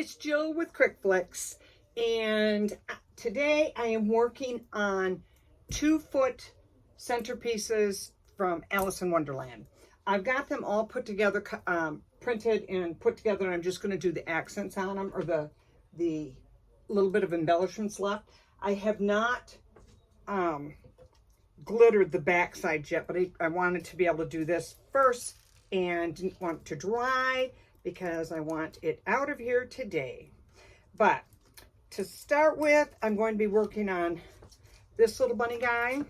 it's Jill with cricflix, and today I am working on 2-foot centerpieces from Alice in Wonderland. I've got them all put together, printed and put together, and I'm just going to do the accents on them, or the little bit of embellishments left. I have not glittered the back side yet, but I wanted to be able to do this first and didn't want it to dry because I want it out of here today. But to start with, I'm going to be working on this little bunny guy.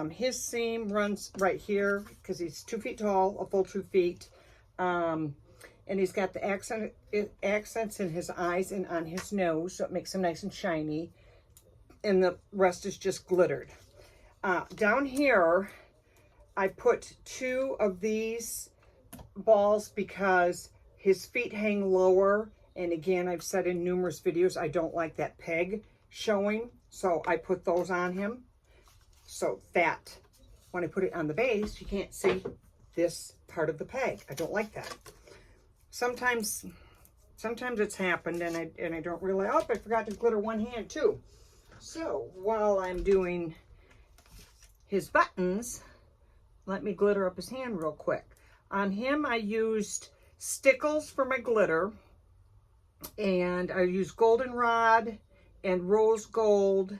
His seam runs right here because he's 2 feet tall, a full 2 feet. And he's got the accents in his eyes and on his nose, so it makes him nice and shiny. And the rest is just glittered. Down here, I put 2 of these balls because his feet hang lower. And again, I've said in numerous videos, I don't like that peg showing. So I put those on him so that when I put it on the base, you can't see this part of the peg. I don't like that. Sometimes it's happened and I don't realize, oh, I forgot to glitter one hand too. So while I'm doing his buttons, let me glitter up his hand real quick. On him, I used stickles for my glitter, and I used goldenrod and rose gold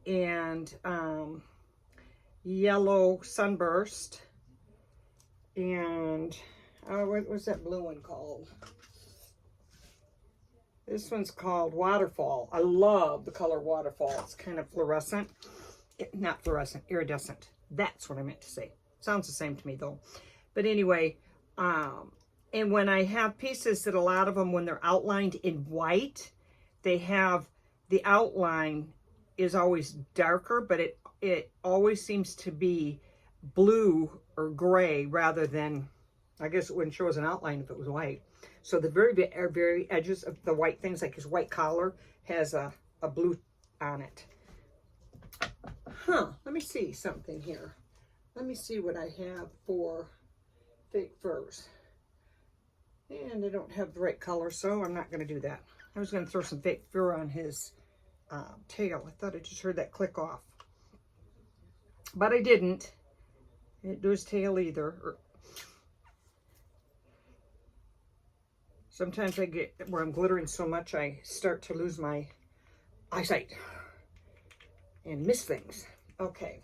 and yellow sunburst, and what was that blue one called? This one's called Waterfall. I love the color Waterfall. It's kind of fluorescent. Not fluorescent, iridescent. That's what I meant to say. Sounds the same to me though. But anyway, and when I have pieces that a lot of them, when they're outlined in white, they have the outline is always darker, but it always seems to be blue or gray rather than, I guess it wouldn't show as an outline if it was white. So the very edges of the white things, like his white collar, has a blue on it. Let me see something here. Let me see what I have for fake furs. And I don't have the right color, so I'm not going to do that. I was going to throw some fake fur on his tail. I thought I just heard that click off. But I didn't. I didn't do his tail either. Sometimes I get where I'm glittering so much I start to lose my eyesight and miss things. Okay.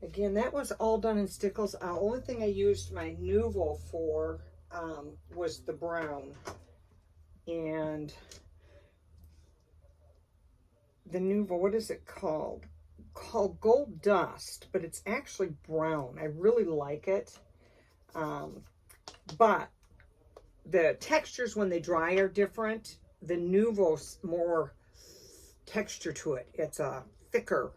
Again, that was all done in stickles. The only thing I used my Nuvo for was the brown. And the Nuvo, what is it called? Called Gold Dust, but it's actually brown. I really like it. But the textures when they dry are different. The Nuvo's more texture to it. It's a thicker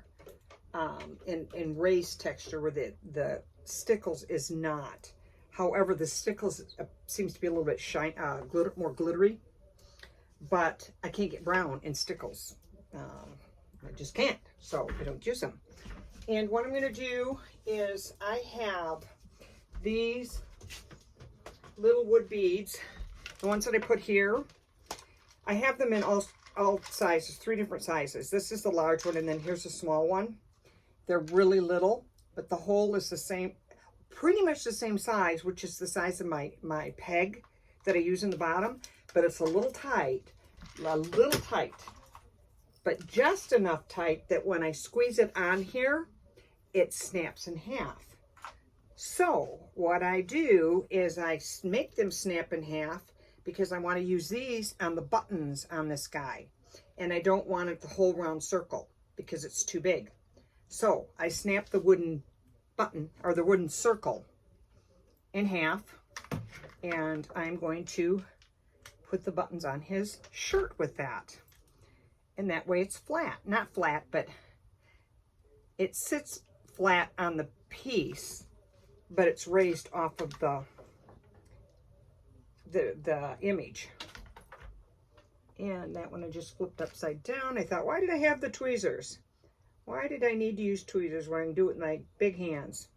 and raised texture where the stickles is not. However, the stickles seems to be a little bit more glittery, but I can't get brown in stickles. I just can't, so I don't use them. And what I'm going to do is I have these little wood beads, the ones that I put here. I have them in all sizes, 3 different sizes. This is the large one, and then here's a small one. They're really little, but the hole is the same, pretty much the same size, which is the size of my peg that I use in the bottom, but it's a little tight, but just enough tight that when I squeeze it on here, it snaps in half. So what I do is I make them snap in half because I want to use these on the buttons on this guy. And I don't want it the whole round circle because it's too big. So I snap the wooden button or the wooden circle in half, and I'm going to put the buttons on his shirt with that. And that way it's flat. Not flat, but it sits flat on the piece, but it's raised off of the image. And that one I just flipped upside down. I thought, why did I have the tweezers? Why did I need to use tweezers when I can do it with my big hands?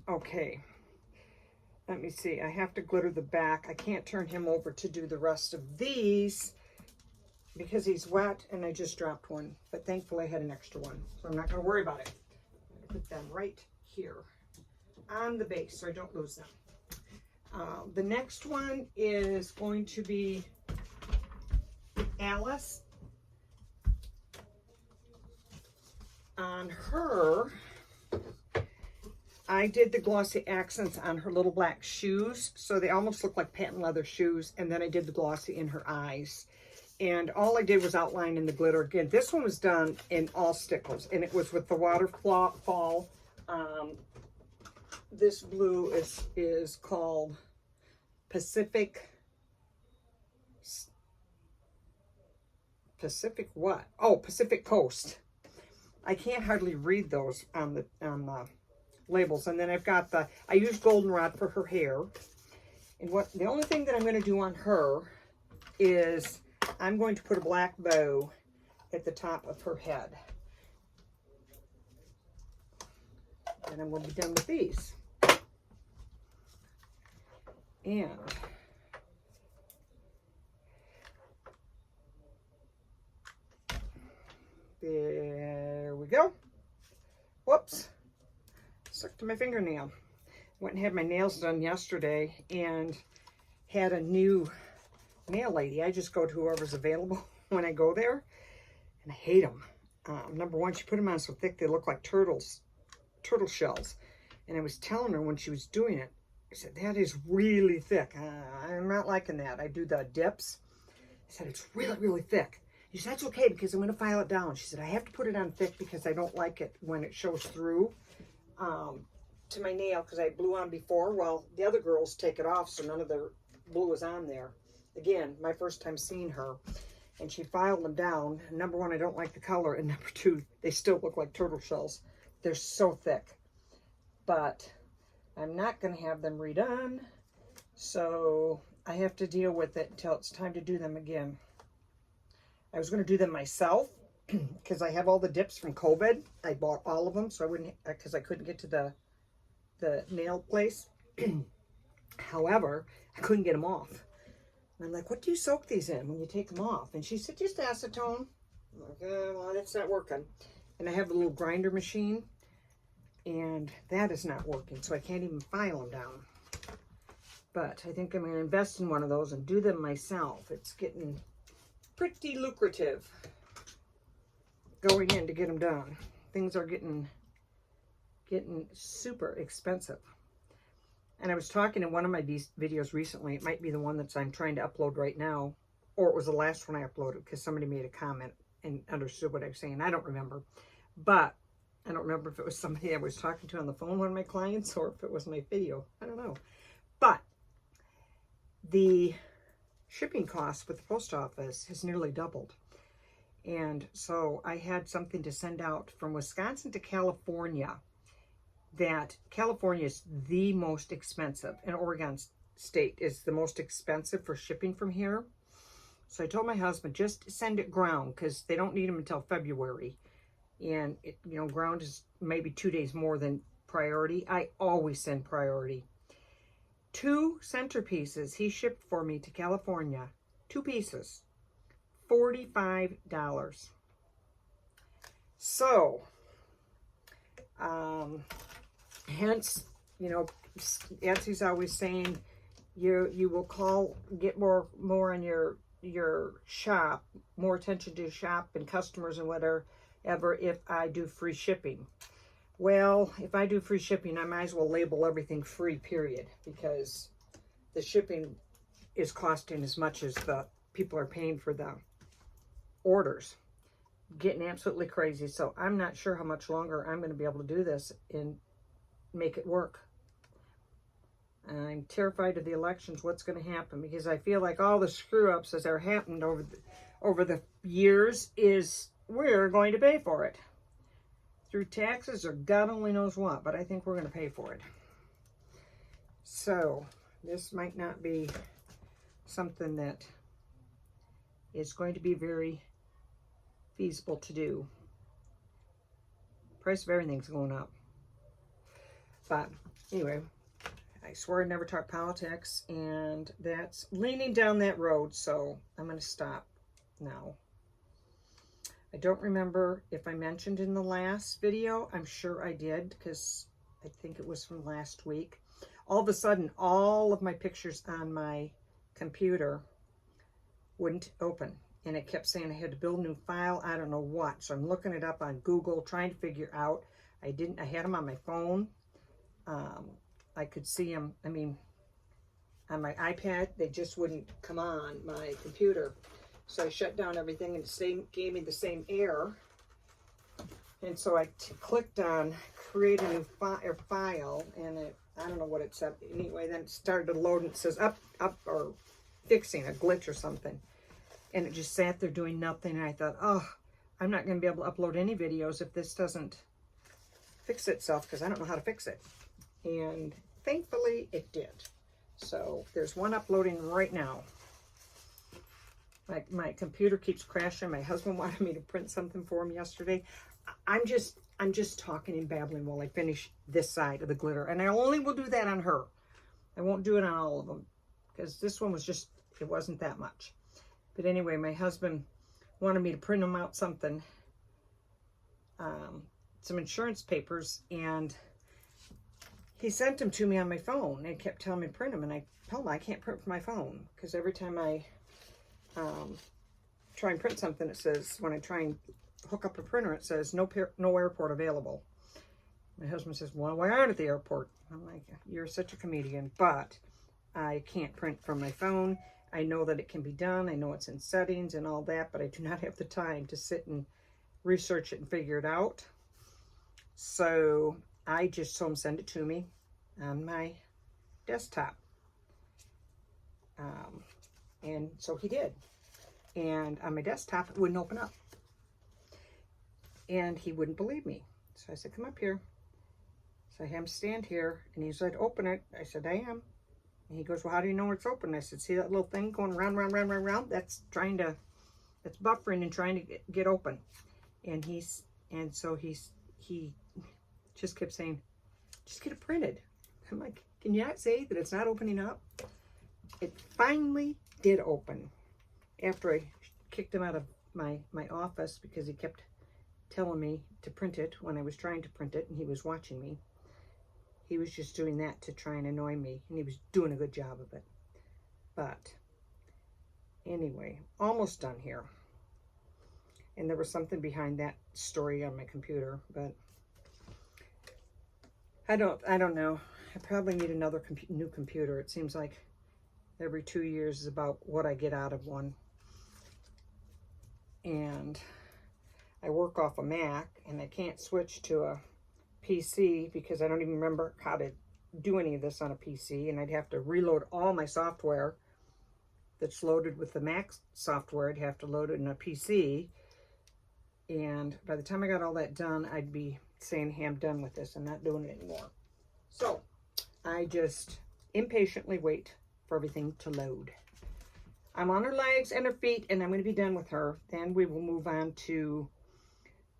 Okay. let me see, I have to glitter the back. I can't turn him over to do the rest of these because he's wet and I just dropped one. But thankfully I had an extra one, so I'm not going to worry about it. I'm going to put them right here on the base so I don't lose them. The next one is going to be Alice. On her, I did the glossy accents on her little black shoes, so they almost look like patent leather shoes, and then I did the glossy in her eyes. And all I did was outline in the glitter. Again, this one was done in all stickles, and it was with the waterfall. This blue is called Pacific what? Oh, Pacific Coast. I can't hardly read those on the labels. And then I've got I used goldenrod for her hair. And the only thing that I'm going to do on her is I'm going to put a black bow at the top of her head. And I'm going to be done with these. And there we go. Whoops. Stuck to my fingernail. Went and had my nails done yesterday and had a new nail lady. I just go to whoever's available when I go there. And I hate them. Number one, she put them on so thick they look like turtle shells. And I was telling her when she was doing it, I said, that is really thick. I'm not liking that. I do the dips. I said, it's really, really thick. She said, that's okay because I'm going to file it down. She said, I have to put it on thick because I don't like it when it shows through to my nail because I had blue on before. Well, the other girls take it off, so none of the blue is on there. Again, my first time seeing her. And she filed them down. Number one, I don't like the color. And number two, they still look like turtle shells. They're so thick. But I'm not going to have them redone. So I have to deal with it until it's time to do them again. I was going to do them myself because I have all the dips from COVID. I bought all of them so I wouldn't, because I couldn't get to the nail place. However, I couldn't get them off. And I'm like, what do you soak these in when you take them off? And she said, just acetone. I'm like, well, that's not working. And I have a little grinder machine, and that is not working, so I can't even file them down. But I think I'm going to invest in one of those and do them myself. It's getting pretty lucrative going in to get them done. Things are getting super expensive. And I was talking in one of my videos recently, it might be the one that I'm trying to upload right now, or it was the last one I uploaded because somebody made a comment and understood what I was saying. I don't remember. But I don't remember if it was somebody I was talking to on the phone, one of my clients, or if it was my video. I don't know. But the shipping cost with the post office has nearly doubled. And so I had something to send out from Wisconsin to California, that California is the most expensive, and Oregon State is the most expensive for shipping from here. So I told my husband, just send it ground because they don't need them until February. And, ground is maybe 2 days more than priority. I always send priority. 2 centerpieces he shipped for me to California. 2 pieces. $45. So, hence, Etsy's always saying you will get more in your shop, more attention to shop and customers and whatever if I do free shipping. Well, if I do free shipping, I might as well label everything free, period, because the shipping is costing as much as the people are paying for the orders. Getting absolutely crazy. So I'm not sure how much longer I'm going to be able to do this and make it work. I'm terrified of the elections, what's going to happen, because I feel like all the screw-ups that are happened over the years is we're going to pay for it. Through taxes or God only knows what, but I think we're going to pay for it. So this might not be something that is going to be very feasible to do. Price of everything's going up. But anyway, I swear I never talk politics, and that's leaning down that road, so I'm going to stop now. I don't remember if I mentioned in the last video. I'm sure I did, because I think it was from last week. All of a sudden, all of my pictures on my computer wouldn't open, and it kept saying I had to build a new file. I don't know what. So I'm looking it up on Google, trying to figure out. I had them on my phone. I could see them. I mean, on my iPad, they just wouldn't come on my computer. So I shut down everything, and it gave me the same error. And so I clicked on create a new file, and I don't know what it said. Anyway, then it started to load, and it says up, or fixing a glitch or something. And it just sat there doing nothing. And I thought, oh, I'm not going to be able to upload any videos if this doesn't fix itself, because I don't know how to fix it. And thankfully it did. So there's one uploading right now. My computer keeps crashing. My husband wanted me to print something for him yesterday. I'm just talking and babbling while I finish this side of the glitter. And I only will do that on her. I won't do it on all of them, because this one was just, it wasn't that much. But anyway, my husband wanted me to print him out something, some insurance papers, and he sent them to me on my phone and kept telling me to print them. And I told him I can't print from my phone, because every time I try and print something, it says, when I try and hook up a printer, it says no airport available. My husband says, well, why aren't at the airport? I'm like, you're such a comedian. But I can't print from my phone. I know that it can be done. I know it's in settings and all that, but I do not have the time to sit and research it and figure it out. So I just told him send it to me on my desktop. And so he did. And on my desktop, it wouldn't open up. And he wouldn't believe me. So I said, come up here. So I had him stand here, and he said, open it. I said, I am. And he goes, well, how do you know it's open? I said, see that little thing going round, round, round, round, round? That's buffering and trying to get open. And he just kept saying, just get it printed. I'm like, can you not say that it's not opening up? It finally did open after I kicked him out of my office, because he kept telling me to print it when I was trying to print it, and he was watching me. He was just doing that to try and annoy me, and he was doing a good job of it. But anyway, almost done here. And there was something behind that story on my computer, but I don't know. I probably need another new computer. It seems like every 2 years is about what I get out of one. And I work off a Mac, and I can't switch to a PC because I don't even remember how to do any of this on a PC, and I'd have to reload all my software that's loaded with the Mac software. I'd have to load it in a PC, and by the time I got all that done, I'd be saying, hey, I'm done with this. I'm not doing it anymore. So I just impatiently wait for everything to load. I'm on her legs and her feet, and I'm going to be done with her. Then we will move on to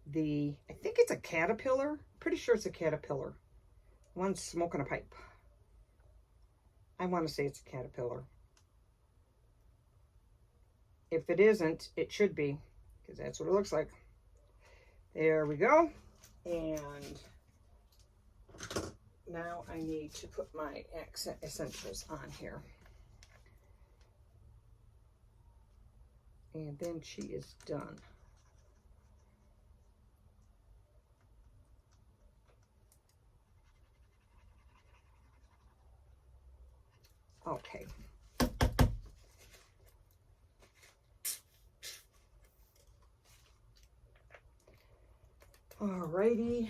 I think it's a caterpillar. Pretty sure it's a caterpillar. One's smoking a pipe. I want to say it's a caterpillar. If it isn't, it should be, because that's what it looks like. There we go. And now I need to put my essentials on here. And then she is done. Okay. Alrighty.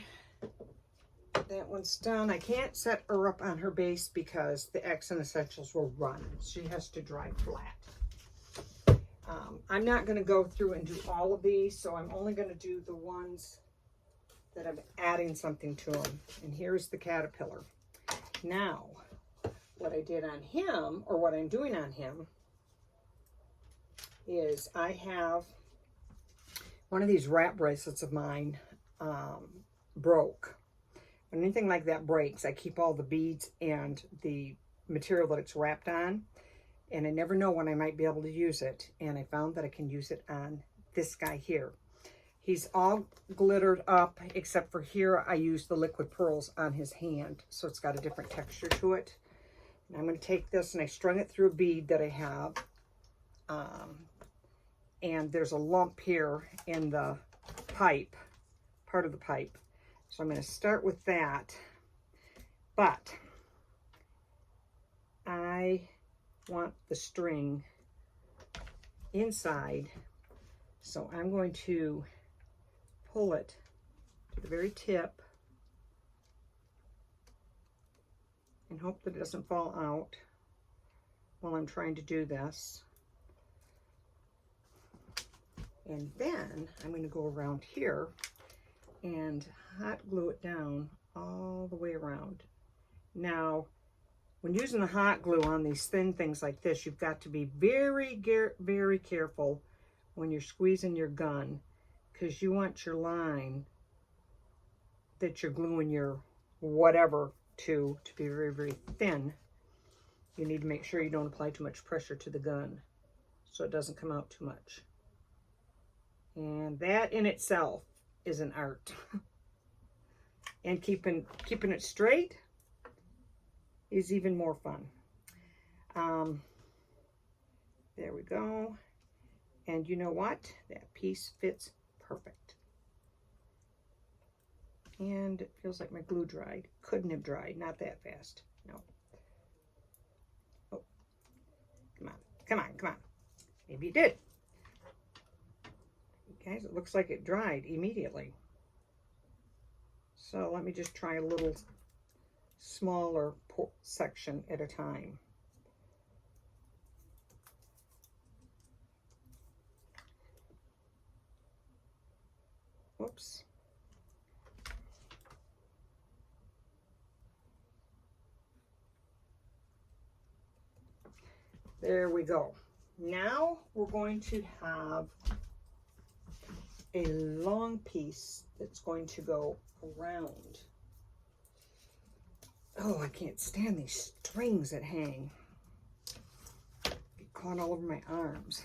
That one's done. I can't set her up on her base because the accent essentials will run. She has to dry flat. I'm not going to go through and do all of these, so I'm only going to do the ones that I'm adding something to them. And here's the caterpillar. Now, what I did on him, or what I'm doing on him, is I have one of these wrap bracelets of mine broke. when anything like that breaks, I keep all the beads and the material that it's wrapped on, and I never know when I might be able to use it. And I found that I can use it on this guy here. He's all glittered up, except for here I use the liquid pearls on his hand, so it's got a different texture to it. And I'm going to take this and I strung it through a bead that I have. And there's a lump here in the pipe, part of the pipe. So I'm going to start with that. But I want the string inside, so I'm going to pull it to the very tip and hope that it doesn't fall out while I'm trying to do this. And then I'm going to go around here and hot glue it down all the way around. Now, when using the hot glue on these thin things like this, you've got to be very, very careful when you're squeezing your gun, because you want your line that you're gluing your whatever to be very, very thin. You need to make sure you don't apply too much pressure to the gun so it doesn't come out too much. And that in itself is an art. And keeping it straight is even more fun. There we go. And you know what? That piece fits perfect. And it feels like my glue dried. Couldn't have dried, not that fast. No. Oh, come on, come on, come on. Maybe it did. Guys, it looks like it dried immediately. So let me just try a little smaller section at a time. Whoops. There we go. Now we're going to have a long piece that's going to go around. Oh, I can't stand these strings that hang. Get caught all over my arms.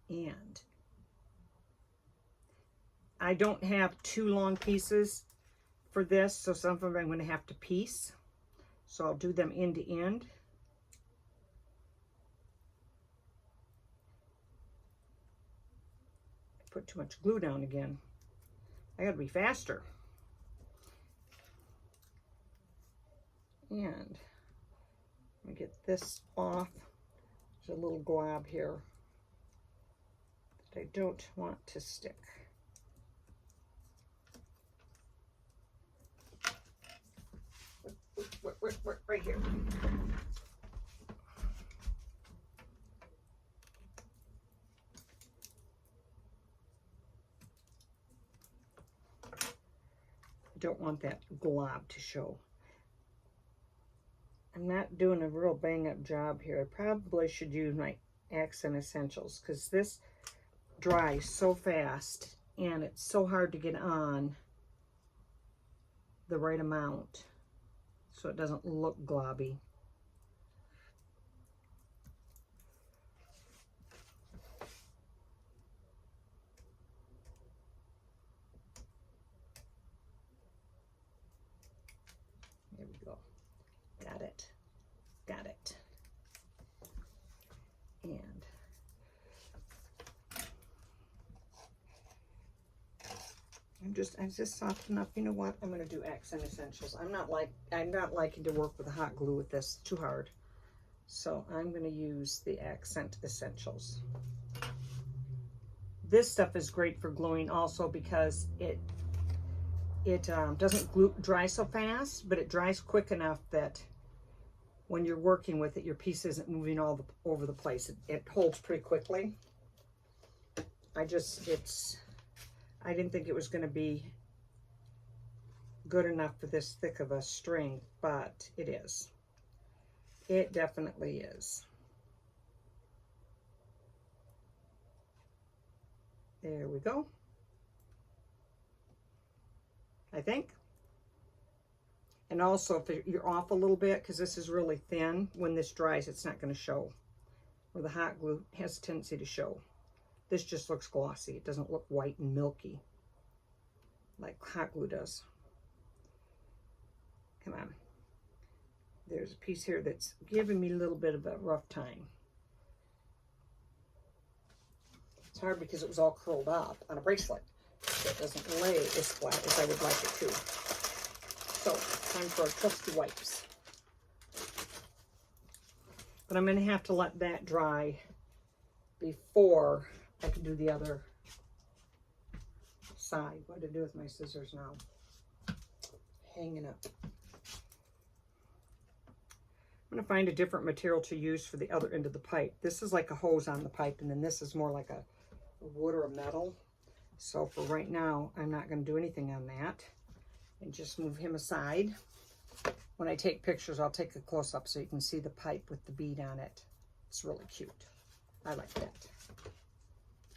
And I don't have two long pieces for this, so some of them I'm going to have to piece. So I'll do them end to end. Put too much glue down again. I gotta be faster. And let me get this off. There's a little glob here that I don't want to stick. Right here. Don't want that glob to show. I'm not doing a real bang up job here. I probably should use my Accent Essentials, because this dries so fast and it's so hard to get on the right amount so it doesn't look globby. There we go. Got it. Got it. And I'm just soft enough. You know what? I'm going to do Accent Essentials. I'm not liking to work with a hot glue with this. Too hard. So I'm going to use the Accent Essentials. This stuff is great for gluing also because it doesn't dry so fast, but it dries quick enough that when you're working with it, your piece isn't moving all over the place. It holds pretty quickly. I didn't think it was going to be good enough for this thick of a string, but it is. It definitely is. There we go. I think. And also, if you're off a little bit, because this is really thin, when this dries, it's not going to show. Where the hot glue has a tendency to show. This just looks glossy. It doesn't look white and milky like hot glue does. Come on. There's a piece here that's giving me a little bit of a rough time. It's hard because it was all curled up on a bracelet. So it doesn't lay as flat as I would like it to. So, time for our trusty wipes. But I'm going to have to let that dry before I can do the other side. What to do with my scissors now? Hanging up. I'm going to find a different material to use for the other end of the pipe. This is like a hose on the pipe, and then this is more like a wood or a metal. So for right now, I'm not going to do anything on that. And just move him aside. When I take pictures, I'll take a close-up so you can see the pipe with the bead on it. It's really cute. I like that.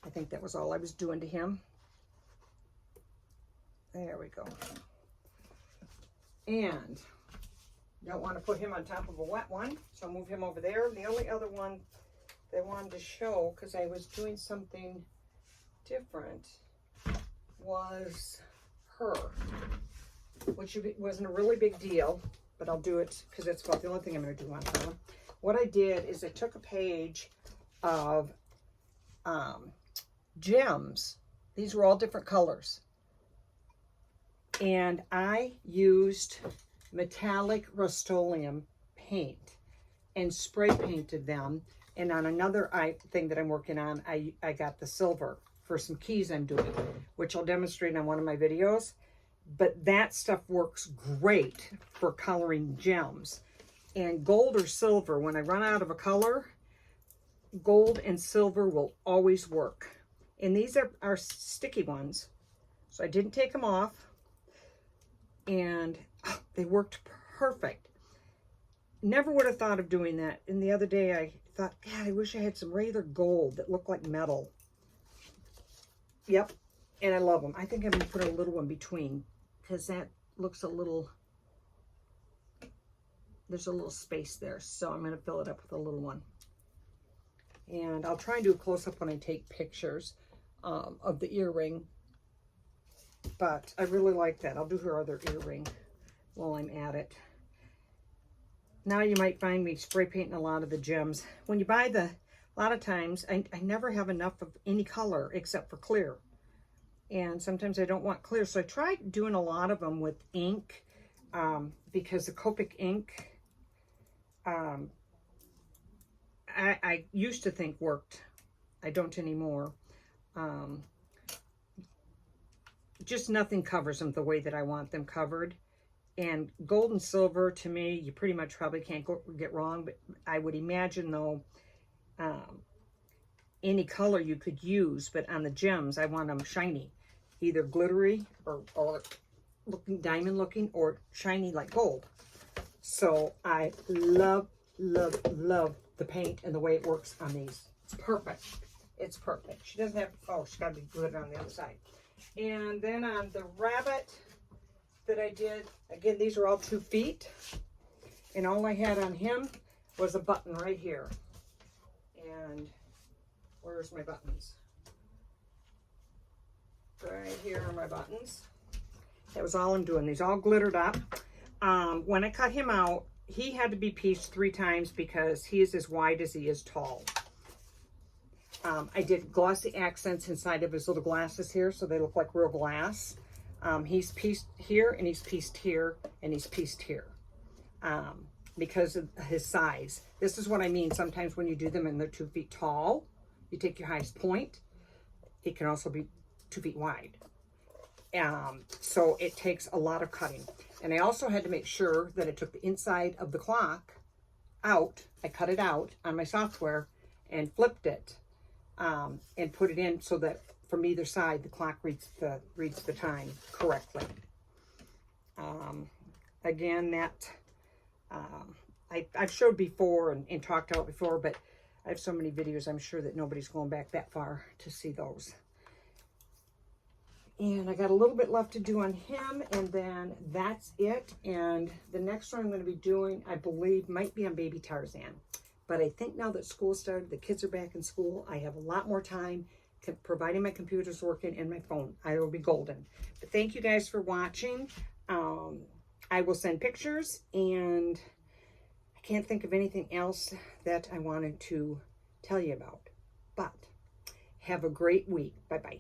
I think that was all I was doing to him. There we go. And don't want to put him on top of a wet one, so I'll move him over there. The only other one that I wanted to show, because I was doing something different, was her, which wasn't a really big deal, but I'll do it because it's about the only thing I'm going to do on her. What I did is I took a page of gems. These were all different colors. And I used metallic Rust-Oleum paint and spray painted them. And on another thing that I'm working on, I got the silver for some keys I'm doing, which I'll demonstrate on one of my videos. But that stuff works great for coloring gems. And gold or silver, when I run out of a color, gold and silver will always work. And these are sticky ones. So I didn't take them off. And they worked perfect. Never would have thought of doing that. And the other day I thought, God, I wish I had some regular gold that looked like metal. Yep. And I love them. I think I'm going to put a little one between, because that looks a little, there's a little space there. So I'm going to fill it up with a little one. And I'll try and do a close-up when I take pictures of the earring. But I really like that. I'll do her other earring while I'm at it. Now you might find me spray painting a lot of the gems. When you buy a lot of times, I never have enough of any color except for clear. And sometimes I don't want clear. So I tried doing a lot of them with ink because the Copic ink, I used to think worked. I don't anymore. Just nothing covers them the way that I want them covered. And gold and silver, to me, you pretty much probably can't get wrong. But I would imagine, though, any color you could use. But on the gems, I want them shiny. Either glittery or looking diamond looking or shiny like gold. So I love, love, love the paint and the way it works on these. It's perfect. It's perfect. She doesn't have, oh, she's got to be glitter on the other side. And then on the rabbit that I did, again, these are all 2 feet. And all I had on him was a button right here. And where's my buttons? Right here are my buttons. That was all I'm doing. These all glittered up. When I cut him out, he had to be pieced 3 times because he is as wide as he is tall. I did glossy accents inside of his little glasses here, so they look like real glass. He's pieced here, and he's pieced here, and he's pieced here because of his size. This is what I mean. Sometimes when you do them and they're 2 feet tall, you take your highest point. It can also be 2 feet wide. So it takes a lot of cutting. And I also had to make sure that I took the inside of the clock out. I cut it out on my software and flipped it. And put it in so that from either side the clock reads the time correctly. Again, that I've showed before and talked about before, but I have so many videos, I'm sure that nobody's going back that far to see those. And I got a little bit left to do on him, and then that's it. And the next one I'm going to be doing, I believe, might be on Baby Tarzan. But I think now that school started, the kids are back in school, I have a lot more time, providing my computer's working and my phone. I will be golden. But thank you guys for watching. I will send pictures, and I can't think of anything else that I wanted to tell you about. But have a great week. Bye-bye.